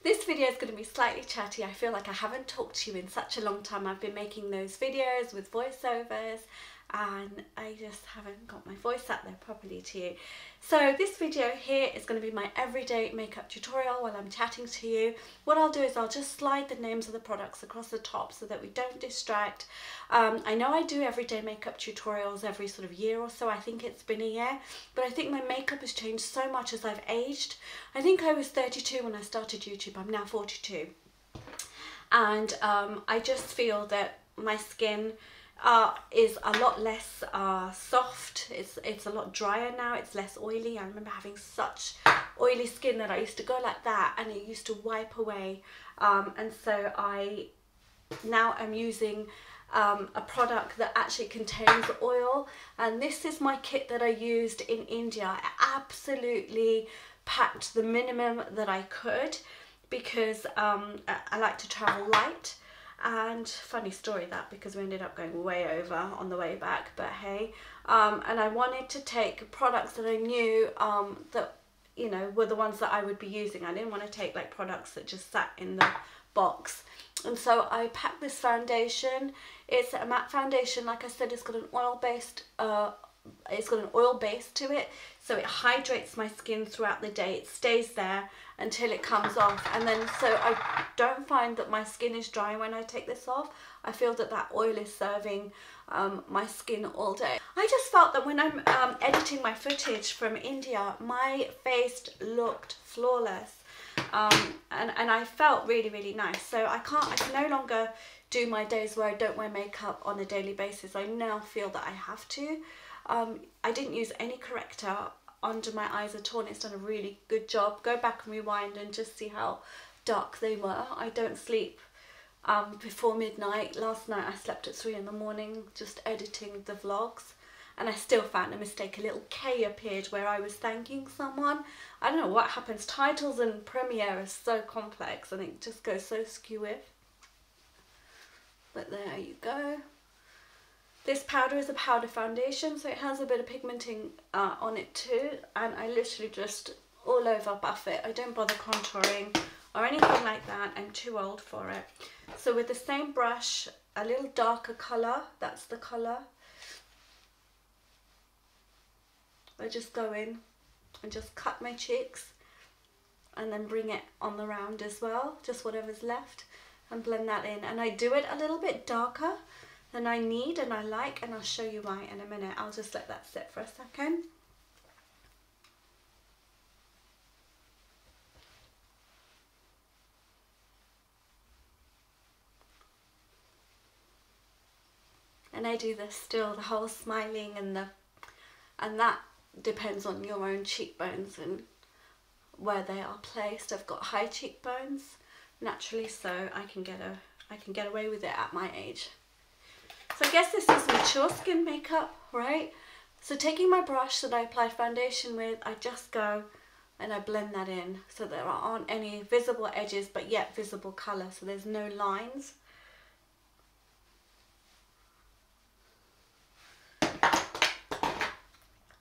This video is going to be slightly chatty. I feel like I haven't talked to you in such a long time. I've been making those videos with voiceovers and I just haven't got my voice out there properly to you. So this video here is going to be my everyday makeup tutorial while I'm chatting to you. What I'll do is I'll just slide the names of the products across the top so that we don't distract. I know I do everyday makeup tutorials every sort of year or so. I think it's been a year, but I think my makeup has changed so much as I've aged. I think I was 32 when I started YouTube. I'm now 42. And I just feel that my skin is a lot less soft. It's a lot drier now. It's less oily. I remember having such oily skin that I used to go like that and it used to wipe away. And so I now am using a product that actually contains oil, and this is my kit that I used in India. I absolutely packed the minimum that I could because I like to travel light. And funny story that, because we ended up going way over on the way back, but hey, and I wanted to take products that I knew that, you know, were the ones that I would be using. I didn't want to take like products that just sat in the box. And so I packed this foundation. It's a matte foundation. Like I said, it's got an oil-based it's got an oil base to it, so it hydrates my skin throughout the day. It stays there until it comes off, and then so I don't find that my skin is dry when I take this off. I feel that that oil is serving my skin all day. I just felt that when I'm editing my footage from India, my face looked flawless, and I felt really nice. So I can no longer do my days where I don't wear makeup on a daily basis. I now feel that I have to. I didn't use any corrector under my eyes at all, and it's done a really good job. Go back and rewind and just see how dark they were. I don't sleep before midnight. Last night I slept at 3 in the morning just editing the vlogs, and I still found a mistake. A little K appeared where I was thanking someone. I don't know what happens. Titles in Premiere are so complex and it just goes so skewy. But there you go. This powder is a powder foundation, so it has a bit of pigmenting on it too, and I literally just all over buff it. I don't bother contouring or anything like that. I'm too old for it. So with the same brush, a little darker colour, that's the colour, I just go in and just cut my cheeks and then bring it on the round as well, just whatever's left, and blend that in. And I do it a little bit darker than I need and I like, and I'll show you why in a minute. I'll just let that sit for a second. And I do this still, the whole smiling and that depends on your own cheekbones and where they are placed. I've got high cheekbones naturally, so I can get away with it at my age. So I guess this is mature skin makeup, right? So taking my brush that I applied foundation with, I just go and I blend that in so there aren't any visible edges but yet visible colour, so there's no lines.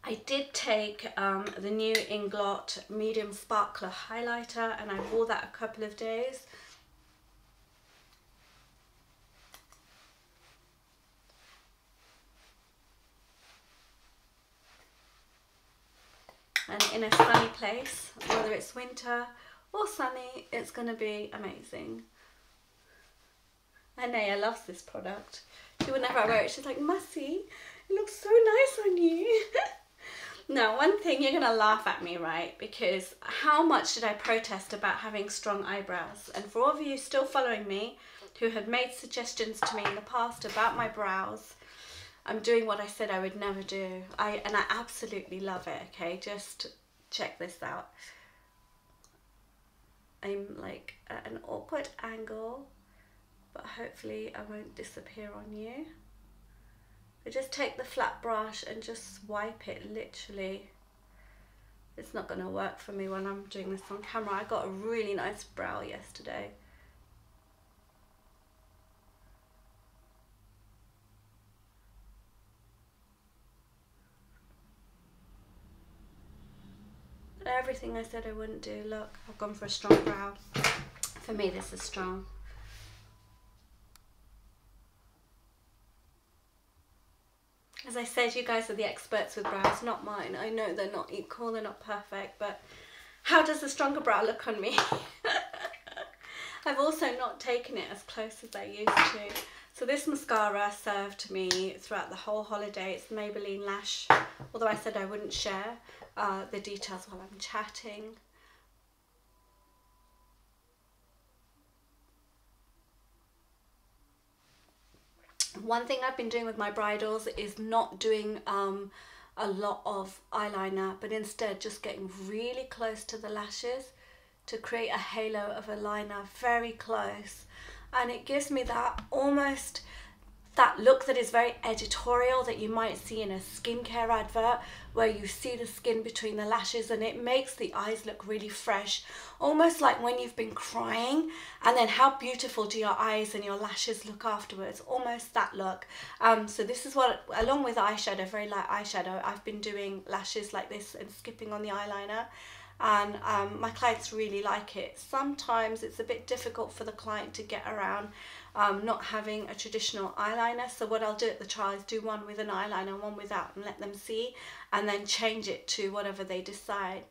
I did take the new Inglot Medium Sparkler Highlighter, and I wore that a couple of days. And in a sunny place, whether it's winter or sunny, it's going to be amazing. And Naya loves this product. She would never wear it. She's like, Mussy, it looks so nice on you. Now, one thing, you're going to laugh at me, right? Because how much did I protest about having strong eyebrows? And for all of you still following me who had made suggestions to me in the past about my brows, I'm doing what I said I would never do. And I absolutely love it, okay? Just check this out. I'm like at an awkward angle, but hopefully I won't disappear on you. I just take the flat brush and just swipe it, literally. It's not going to work for me when I'm doing this on camera. I got a really nice brow yesterday. Everything I said I wouldn't do. Look, I've gone for a strong brow. For me, this is strong. As I said, you guys are the experts with brows, not mine. I know they're not equal, they're not perfect, but how does the stronger brow look on me? I've also not taken it as close as I used to. So this mascara served me throughout the whole holiday. It's Maybelline Lash, although I said I wouldn't share the details while I'm chatting. One thing I've been doing with my bridals is not doing a lot of eyeliner, but instead just getting really close to the lashes to create a halo of a liner very close, and it gives me that almost that look that is very editorial that you might see in a skincare advert, where you see the skin between the lashes and it makes the eyes look really fresh, almost like when you've been crying, and then how beautiful do your eyes and your lashes look afterwards, almost that look. So this is what, along with eyeshadow, very light eyeshadow, I've been doing lashes like this and skipping on the eyeliner, and my clients really like it. Sometimes it's a bit difficult for the client to get around not having a traditional eyeliner, so what I'll do at the trial is do one with an eyeliner and one without and let them see, and then change it to whatever they decide.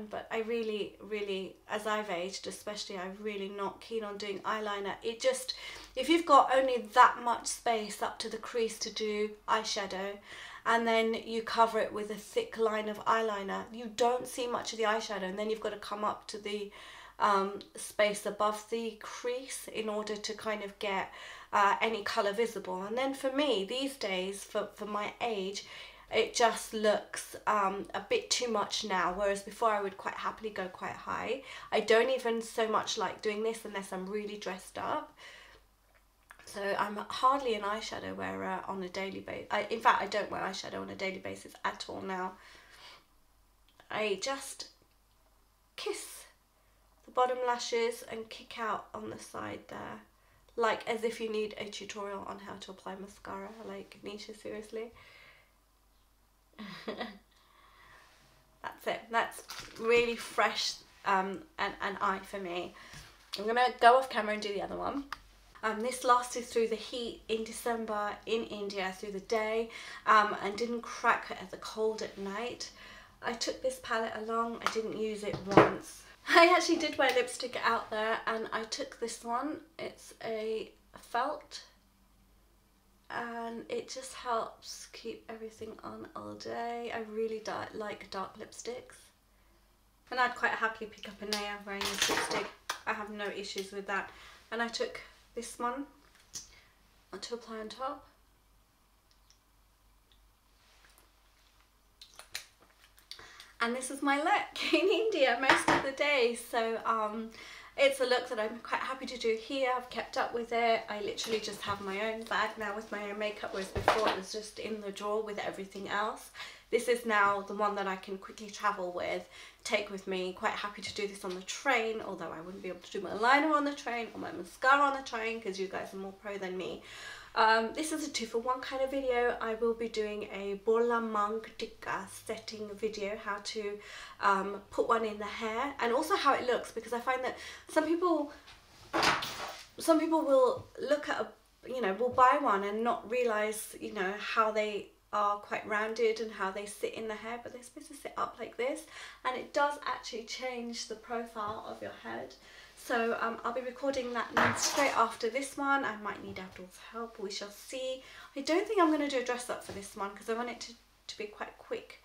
But I really, as I've aged especially, I'm really not keen on doing eyeliner. It just, if you've got only that much space up to the crease to do eyeshadow, and then you cover it with a thick line of eyeliner, you don't see much of the eyeshadow, and then you've got to come up to the space above the crease in order to kind of get any colour visible. And then for me these days, for my age, it just looks a bit too much now, whereas before I would quite happily go quite high. I don't even so much like doing this unless I'm really dressed up. So I'm hardly an eyeshadow wearer on a daily basis. In fact, I don't wear eyeshadow on a daily basis at all now. I just kiss the bottom lashes and kick out on the side there, like as if you need a tutorial on how to apply mascara. Like, Nisha, seriously? That's it. That's really fresh an eye for me. I'm gonna go off camera and do the other one. This lasted through the heat in December in India through the day, and didn't crack at the cold at night. I took this palette along. I didn't use it once. I actually did wear lipstick out there, and I took this one. It's a felt, and it just helps keep everything on all day. I really like dark lipsticks, and I'd quite happily pick up a nail wearing this lipstick. I have no issues with that. And I took this one to apply on top. And this is my look in India most of the day. So it's a look that I'm quite happy to do here. I've kept up with it. I literally just have my own bag now with my own makeup, whereas before it was just in the drawer with everything else. This is now the one that I can quickly travel with, take with me. Quite happy to do this on the train, although I wouldn't be able to do my liner on the train or my mascara on the train because you guys are more pro than me. This is a 2-for-1 kind of video. I will be doing a bola mang tikka setting video, how to put one in the hair, and also how it looks, because I find that some people will look at will buy one and not realize how they are quite rounded and how they sit in the hair, but they're supposed to sit up like this, and it does actually change the profile of your head. So I'll be recording that straight after this one. I might need Abdul's help, we shall see. I don't think I'm going to do a dress up for this one because I want it to be quite quick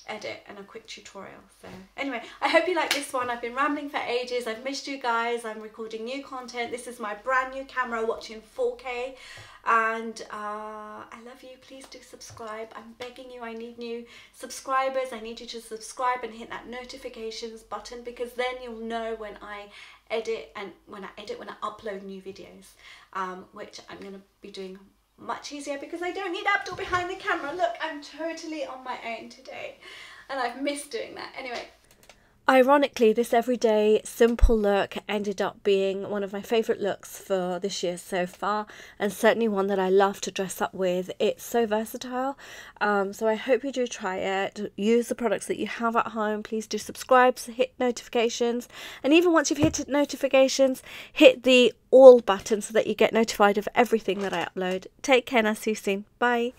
edit and a quick tutorial. So anyway, I hope you like this one. I've been rambling for ages. I've missed you guys. I'm recording new content. This is my brand new camera watching 4K, and I love you. Please do subscribe. I'm begging you. I need new subscribers. I need you to subscribe and hit that notifications button, because then you'll know when I edit and when I upload new videos, which I'm going to be doing much easier because I don't need Abdul behind the camera. Look, I'm totally on my own today and I've missed doing that. Anyway, Ironically, this everyday simple look ended up being one of my favourite looks for this year so far, and certainly one that I love to dress up with. It's so versatile, so I hope you do try it. Use the products that you have at home. Please do subscribe, hit notifications, and even once you've hit notifications, hit the all button so that you get notified of everything that I upload. Take care and I'll see you soon. Bye.